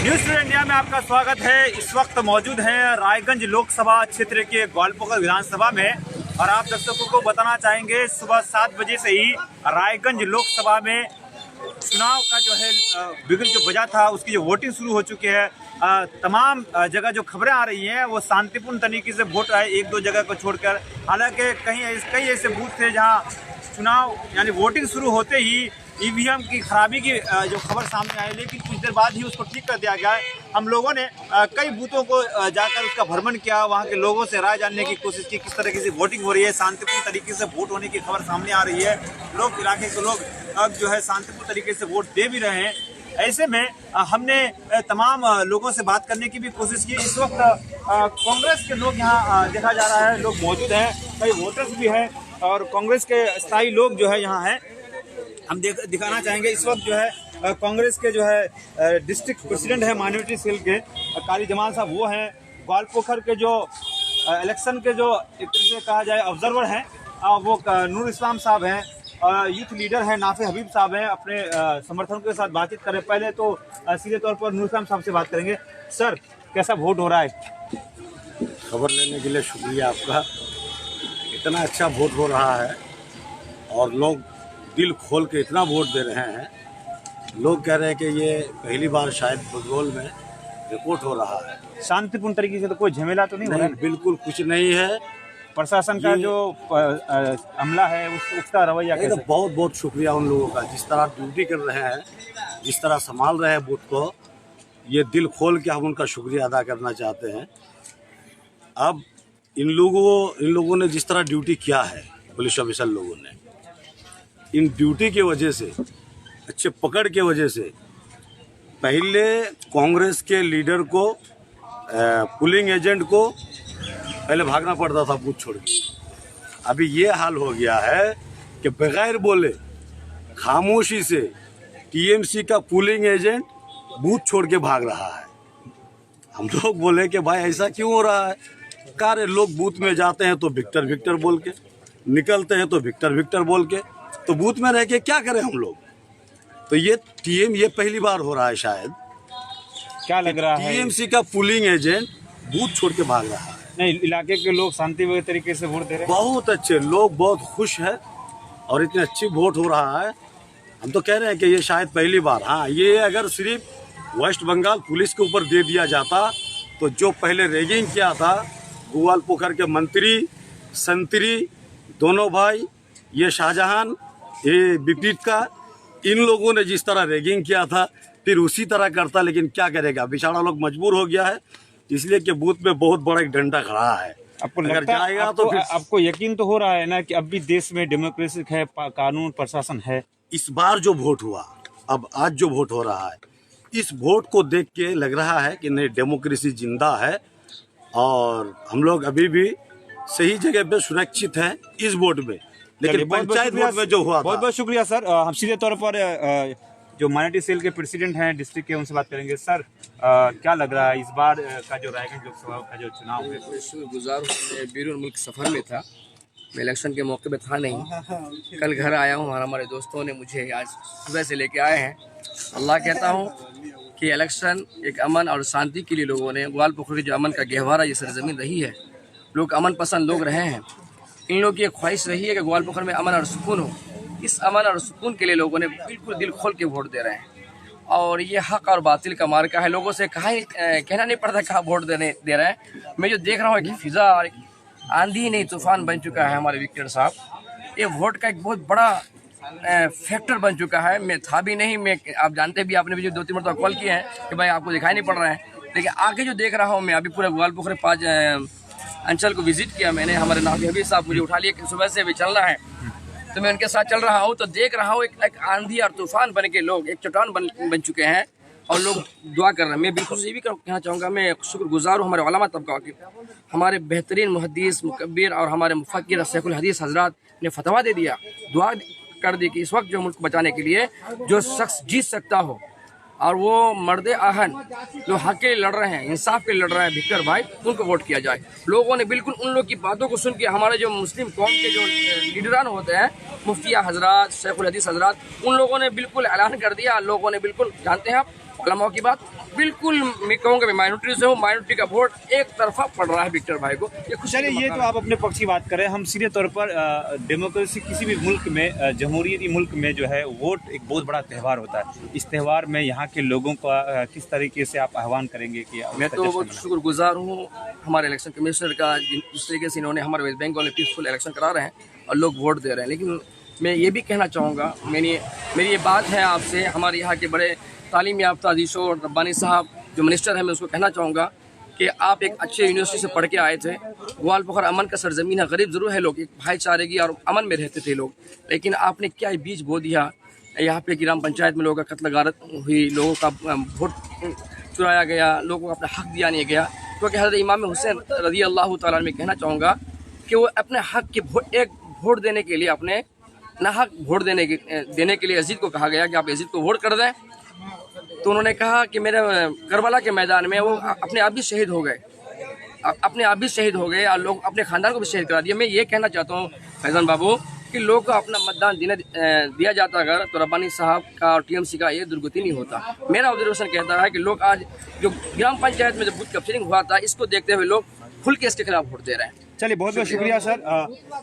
News today India में आपका स्वागत है। इस वक्त मौजूद हैं रायगंज लोकसभा क्षेत्र के ग्वालपोखर विधानसभा में और आप दर्शकों को बताना चाहेंगे सुबह 7 बजे से ही रायगंज लोकसभा में चुनाव का जो है बिगुल जो बजा था उसकी जो वोटिंग शुरू हो चुकी है। तमाम जगह जो खबरें आ रही हैं वो शांतिपूर्ण तरीके से वोट है, एक दो जगह को छोड़कर। हालांकि कई ऐसे बूथ थे जहां चुनाव यानी वोटिंग शुरू होते ही ईवीएम की खराबी की जो खबर सामने आई, लेकिन कुछ देर बाद ही उसको ठीक कर दिया गया है। हम लोगों ने कई बूथों को जाकर उसका भ्रमण किया, वहाँ के लोगों से राय जानने की कोशिश की किस तरीके से वोटिंग हो रही है। शांतिपूर्ण तरीके से वोट होने की खबर सामने आ रही है। लोग इलाके के लोग अब जो है शांतिपूर्ण तरीके से वोट दे भी रहे हैं। ऐसे में हमने तमाम लोगों से बात करने की भी कोशिश की। इस वक्त कांग्रेस के लोग यहाँ देखा जा रहा है, लोग मौजूद हैं, कई वोटर्स भी हैं और कांग्रेस के स्थायी लोग जो है यहाँ हैं। हम दिखाना चाहेंगे इस वक्त जो है कांग्रेस के जो है डिस्ट्रिक्ट प्रेसिडेंट है माइनॉरिटी सेल के कारी जमाल साहब, वो हैं। ग्वालपोखर के जो इलेक्शन के जो एक तरह से कहा जाए ऑब्जर्वर हैं वो नूर इस्लाम साहब हैं। यूथ लीडर है नाफे हबीब साहब हैं। अपने समर्थकों के साथ बातचीत करें। पहले तो सीधे तौर पर नूर इस्लाम साहब से बात करेंगे। सर, कैसा वोट हो रहा है? खबर लेने के लिए शुक्रिया आपका। इतना अच्छा वोट हो रहा है और लोग दिल खोल के इतना वोट दे रहे हैं। लोग कह रहे हैं कि ये पहली बार शायद फुटबॉल में रिपोर्ट हो रहा है। शांतिपूर्ण तरीके से तो कोई झमेला तो नहीं हो रहा है? बिल्कुल कुछ नहीं है। प्रशासन का जो अमला है उसका रवैया कैसा? तो बहुत बहुत शुक्रिया उन लोगों का, जिस तरह ड्यूटी कर रहे हैं, जिस तरह संभाल रहे हैं बूथ को। ये दिल खोल के हम उनका शुक्रिया अदा करना चाहते हैं। अब इन लोगों ने जिस तरह ड्यूटी किया है, पुलिस ऑफिसर लोगों ने, इन ड्यूटी की वजह से, अच्छे पकड़ के वजह से, पहले कांग्रेस के लीडर को पुलिंग एजेंट को पहले भागना पड़ता था बूथ छोड़ के। अभी ये हाल हो गया है कि बगैर बोले खामोशी से टीएमसी का पुलिंग एजेंट बूथ छोड़ के भाग रहा है। हम लोग बोले कि भाई ऐसा क्यों हो रहा है? कार्य लोग बूथ में जाते हैं तो विक्टर विक्टर बोल के निकलते हैं, तो विक्टर विक्टर बोल के, तो बूथ में रह के क्या करें हम लोग? तो ये पहली बार हो रहा है शायद। क्या लग रहा है? टीएमसी का पुलिंग एजेंट बूथ छोड़ के भाग रहा है। नहीं, इलाके के लोग शांतिपूर्ण तरीके से वोट दे रहे हैं। बहुत अच्छे लोग, बहुत खुश है और इतनी अच्छी वोट हो रहा है। हम तो कह रहे हैं कि ये शायद पहली बार। हाँ, ये अगर सिर्फ वेस्ट बंगाल पुलिस के ऊपर दे दिया जाता तो जो पहले रैगिंग किया था ग्वालपोखर के मंत्री संतरी दोनों भाई, ये शाहजहान, ये विपरीत का, इन लोगों ने जिस तरह रैगिंग किया था फिर उसी तरह करता। लेकिन क्या करेगा, बेचारा लोग मजबूर हो गया है, इसलिए कि बूथ में बहुत बड़ा एक डंडा खड़ा है। आपको अगर लगता जाएगा आपको, तो फिर आपको यकीन तो हो रहा है ना कि अब भी देश में डेमोक्रेसी है, कानून प्रशासन है? इस बार जो वोट हुआ, अब आज जो वोट हो रहा है, इस वोट को देख के लग रहा है कि नहीं, डेमोक्रेसी जिंदा है और हम लोग अभी भी सही जगह पे सुरक्षित हैं इस वोट में। लेकिन पंचायत वोट में जो हुआ, बहुत बहुत शुक्रिया सर। हम सीधे तौर पर जो माइनॉरिटी सेल के प्रेसिडेंट हैं डिस्ट्रिक्ट के, उनसे बात करेंगे। सर, क्या लग रहा है इस बार का जो रायगंज लोकसभा का जो चुनाव है? गुजार बीरून मुल्क सफ़र में था, मैं इलेक्शन के मौके पे था नहीं। कल घर आया हूँ, हमारे दोस्तों ने मुझे आज सुबह से लेके आए हैं। अल्लाह कहता हूँ कि इलेक्शन एक अमन और शांति के लिए लोगों ने, ग्वालपोखर की जो अमन का गहवारा ये सरजमीन रही है, लोग अमन पसंद लोग रहे हैं। इन लोगों की एक ख्वाहिश रही है कि ग्वालपोखर में अमन और सुकून हो। इस अमन और सुकून के लिए लोगों ने बिल्कुल दिल खोल के वोट दे रहे हैं और ये हक और बातिल का मार्का है। लोगों से कहना नहीं पड़ता कहाँ वोट दे रहे हैं। मैं जो देख रहा हूँ कि फिजा और आंधी नहीं तूफान बन चुका है हमारे विक्टर साहब। ये वोट का एक बहुत बड़ा फैक्टर बन चुका है। मैं था भी नहीं, मैं, आप जानते भी, आपने भी जो 2-3 मरतबा कॉल किए हैं कि भाई आपको दिखाई नहीं पड़ रहा है, लेकिन आगे जो देख रहा हूँ मैं, अभी पूरे ग्वालपोखर 5 अंचल को विजिट किया मैंने। हमारे नाफे हबीब साहब मुझे उठा लिया कि सुबह से भी चलना है, तो मैं उनके साथ चल रहा हूँ। तो देख रहा हूँ एक आंधी और तूफान बन के लोग एक चट्टान बन चुके हैं और लोग दुआ कर रहे हैं। मैं बिल्कुल ये भी कहना चाहूँगा, मैं शुक्रगुजार हूँ हमारे उलमा तबका के, हमारे बेहतरीन मुहद्दिस मुकब्बिर और हमारे मुफक्किर शेखुल हदीस हजरात ने फतवा दे दिया, दुआ कर दी कि इस वक्त जो मुल्क बचाने के लिए जो शख्स जीत सकता हो और वो मर्द आहन जो हक के लिए लड़ रहे हैं, इंसाफ के लिए लड़ रहे हैं, भिक्टर भाई, उनको वोट किया जाए। लोगों ने बिल्कुल उन लोग की बातों को सुन के, हमारे जो मुस्लिम कौम के जो लीडरान होते हैं, मुफ्तिया हजरात, शेखुल हदीस हजरात, उन लोगों ने बिल्कुल ऐलान कर दिया। लोगों ने बिल्कुल, जानते हैं आप, उलमाओं की बात बिल्कुल मैं कहूँगा, मैं माइनॉरिटी से हूँ, माइनॉरिटी का वोट एक तरफा पड़ रहा है विक्टर भाई को। ये खुशी चलिए, ये तो आप अपने पक्ष की बात करें। हम सीधे तौर पर डेमोक्रेसी किसी भी मुल्क में, जमहूरियती मुल्क में जो है वोट एक बहुत बड़ा त्यौहार होता है। इस त्यौहार में यहाँ के लोगों का किस तरीके से आप आह्वान करेंगे कि मैं तो बहुत शुक्रगुजार हूँ हमारे इलेक्शन कमिश्नर का, जिस तरीके से इन्होंने हमारे वेस्ट बंगाल में पीसफुल इलेक्शन करा रहे हैं और लोग वोट दे रहे हैं। लेकिन मैं ये भी कहना चाहूँगा, मेरी ये बात है आपसे, हमारे यहाँ के बड़े तालीम याफ्ता अजीज़ो और रब्बानी साहब जो मिनिस्टर हैं, मैं उसको कहना चाहूँगा कि आप एक अच्छे यूनिवर्सिटी से पढ़ के आए थे। ग्वालपोखर अमन का सरजमीन है, गरीब ज़रूर है लोग, एक भाईचारे की और अमन में रहते थे लोग, लेकिन आपने क्या बीज बो दिया यहाँ पे। ग्राम पंचायत में लोगों का कत्ल गारत हुई, लोगों का वोट चुराया गया, लोगों को अपना हक दिया नहीं गया। क्योंकि हज़रत इमाम हुसैन रज़ी अल्लाह तआला में कहना चाहूँगा कि वो अपने हक के एक वोट देने के लिए, अपने नाहक वोट देने के लिए यजीद को कहा गया कि आप यजीद को वोट कर दें। तो उन्होंने कहा कि मेरे करबला के मैदान में वो अपने आप भी शहीद हो गए, और लोग अपने ख़ानदान को भी शहीद करा दिया। मैं ये कहना चाहता हूँ फैज़ान बाबू कि लोगों को अपना मतदान दिया जाता अगर, तो रब्बानी साहब का और टीएमसी का ये दुर्गति नहीं होता। मेरा ऑब्जर्वेशन कहता है कि लोग आज जो ग्राम पंचायत में जो बूथ कैप्चरिंग हुआ था, इसको देखते हुए लोग खुल के इसके खिलाफ वोट दे रहे हैं। चलिए, बहुत बहुत शुक्रिया सर।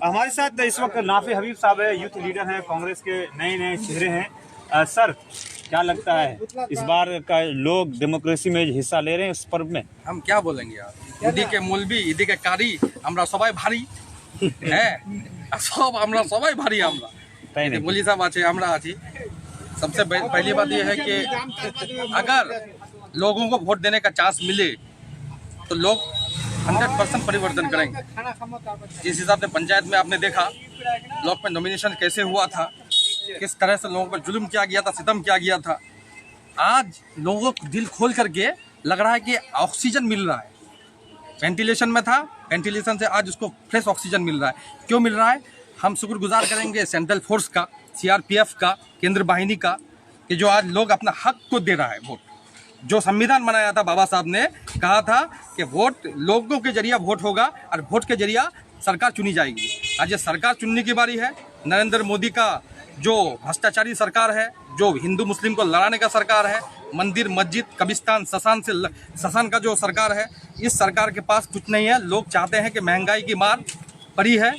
हमारे साथ इस वक्त नाफे हबीब साहब है, यूथ लीडर हैं, कांग्रेस के नए चेहरे हैं। सर, क्या लगता है इस बार का लोग डेमोक्रेसी में हिस्सा ले रहे हैं इस पर्व में? हम क्या बोलेंगे यार, ईदी के मौलवी, ईदी के कारी, हमरा सबाई भारी है, सब हमरा सबाई भारी, हमरा मौलवी साहब आछे, हमरा आछी। सबसे पहली बात यह है कि अगर लोगों को वोट देने का चांस मिले तो लोग 100% परिवर्तन करेंगे। जिस हिसाब से पंचायत में आपने देखा ब्लॉक में नॉमिनेशन कैसे हुआ था, किस तरह से लोगों पर जुल्म किया गया था, सितम किया गया था, आज लोगों को दिल खोल करके लग रहा है कि ऑक्सीजन मिल रहा है। वेंटिलेशन में था, वेंटिलेशन से आज उसको फ्रेश ऑक्सीजन मिल रहा है। क्यों मिल रहा है? हम शुक्रगुजार करेंगे सेंट्रल फोर्स का, सीआरपीएफ का, केंद्र बाहिनी का, कि जो आज लोग अपना हक को दे रहा है वोट। जो संविधान बनाया था, बाबा साहब ने कहा था कि वोट लोगों के जरिए वोट होगा और वोट के जरिए सरकार चुनी जाएगी। आज ये सरकार चुनने की बारी है। नरेंद्र मोदी का जो भ्रष्टाचारी सरकार है, जो हिंदू मुस्लिम को लड़ाने का सरकार है, मंदिर मस्जिद कब्रिस्तान शसान का जो सरकार है, इस सरकार के पास कुछ नहीं है। लोग चाहते हैं कि महंगाई की मार पड़ी है,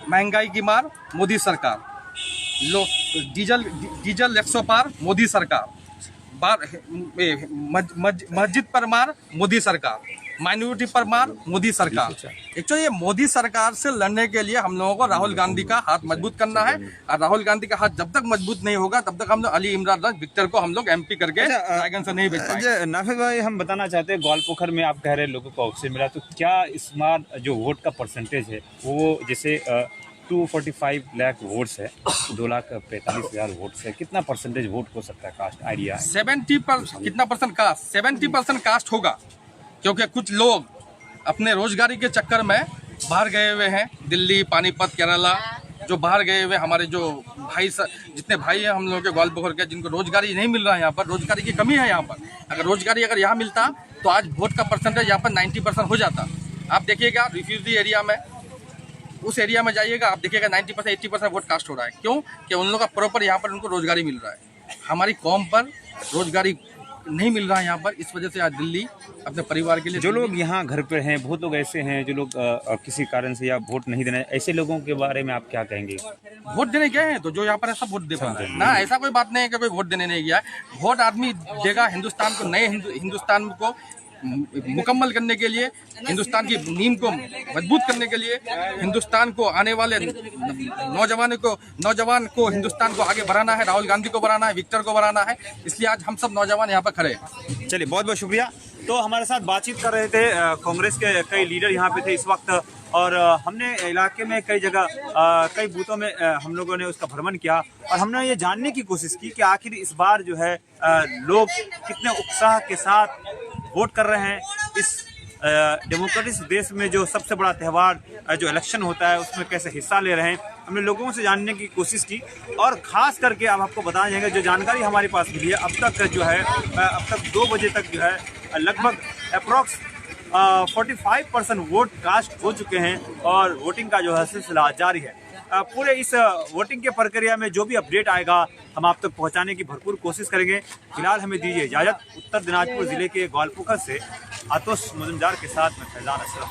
महंगाई की मार मोदी सरकार, डीजल 100 पार मोदी सरकार, मस्जिद पर मार मोदी सरकार, माइनॉरिटी पर मार मोदी सरकार। एक्चुअली ये मोदी सरकार से लड़ने के लिए हम लोगों को राहुल गांधी का हाथ मजबूत करना है, और राहुल गांधी का हाथ जब तक मजबूत नहीं होगा तब तक हम लोग अली इमरान विक्टर को हम लोग एमपी करके रायगंज से नहीं भेज पाएंगे। नाफिद भाई, हम बताना चाहते हैं, ग्वालपोखर में आप कह रहे हैं लोगों को ऑक्सीजन मिला, तो क्या इस बार जो वोट का परसेंटेज है वो जैसे 245 लाख वोट्स है, 2,45,000 वोट्स है, कितना परसेंटेज वोट हो सकता है? कास्ट आइडिया 70% कितना परसेंट कास्ट? 70% कास्ट होगा, क्योंकि कुछ लोग अपने रोजगारी के चक्कर में बाहर गए हुए हैं, दिल्ली, पानीपत, केरला, जो बाहर गए हुए हमारे जो भाई जितने भाई हैं हम लोगों के ग्वालपोखर के, जिनको रोजगारी नहीं मिल रहा है, यहाँ पर रोजगारी की कमी है। यहाँ पर अगर रोजगारी यहाँ मिलता तो आज वोट का परसेंटेज यहाँ पर 90% हो जाता। आप देखिएगा रिफ्यूजी एरिया में, उस एरिया में जाइएगा, आप देखिएगा 90% 80% वोट कास्ट हो रहा है। क्यों? कि उन लोगों का प्रॉपर यहाँ पर उनको रोजगारी मिल रहा है। हमारी कौम पर रोजगारी नहीं मिल रहा है यहाँ पर, इस वजह से आज दिल्ली अपने परिवार के लिए, जो लोग यहाँ घर पे हैं, बहुत लोग ऐसे हैं जो लोग किसी कारण से या वोट नहीं देना, ऐसे लोगों के बारे में आप क्या कहेंगे? वोट देने गए हैं तो जो यहाँ पर है सब वोट दे पा रहे हैं ना, ऐसा कोई बात नहीं है कि कोई वोट देने नहीं गया है। वोट आदमी देगा हिंदुस्तान को, नए हिंदुस्तान को मुकम्मल करने के लिए, हिंदुस्तान की नींव को मजबूत करने के लिए, हिंदुस्तान को आने वाले नौजवान को हिंदुस्तान को आगे बढ़ाना है, राहुल गांधी को बढ़ाना है, विक्टर को बढ़ाना है। इसलिए आज हम सब नौजवान यहाँ पर खड़े हैं। चलिए, बहुत बहुत शुक्रिया। तो हमारे साथ बातचीत कर रहे थे कांग्रेस के कई लीडर यहाँ पे थे इस वक्त, और हमने इलाके में कई जगह कई बूथों में हम लोगों ने उसका भ्रमण किया, और हमने ये जानने की कोशिश की कि आखिर इस बार जो है लोग कितने उत्साह के साथ वोट कर रहे हैं। इस डेमोक्रेटिक देश में जो सबसे बड़ा त्यौहार जो इलेक्शन होता है, उसमें कैसे हिस्सा ले रहे हैं, हमने लोगों से जानने की कोशिश की। और ख़ास करके अब आपको बताया जाएगा, जो जानकारी हमारे पास मिली है, अब तक जो है अब तक 2 बजे तक जो है लगभग अप्रॉक्स 45% वोट कास्ट हो चुके हैं, और वोटिंग का जो है सिलसिला जारी है। पूरे इस वोटिंग के प्रक्रिया में जो भी अपडेट आएगा हम आप तक पहुंचाने की भरपूर कोशिश करेंगे। फिलहाल हमें दीजिए इजाजत। उत्तर दिनाजपुर जिले के ग्वालपोखर से आतोश मुजुमदार के साथ मैं फैजान अशरफ।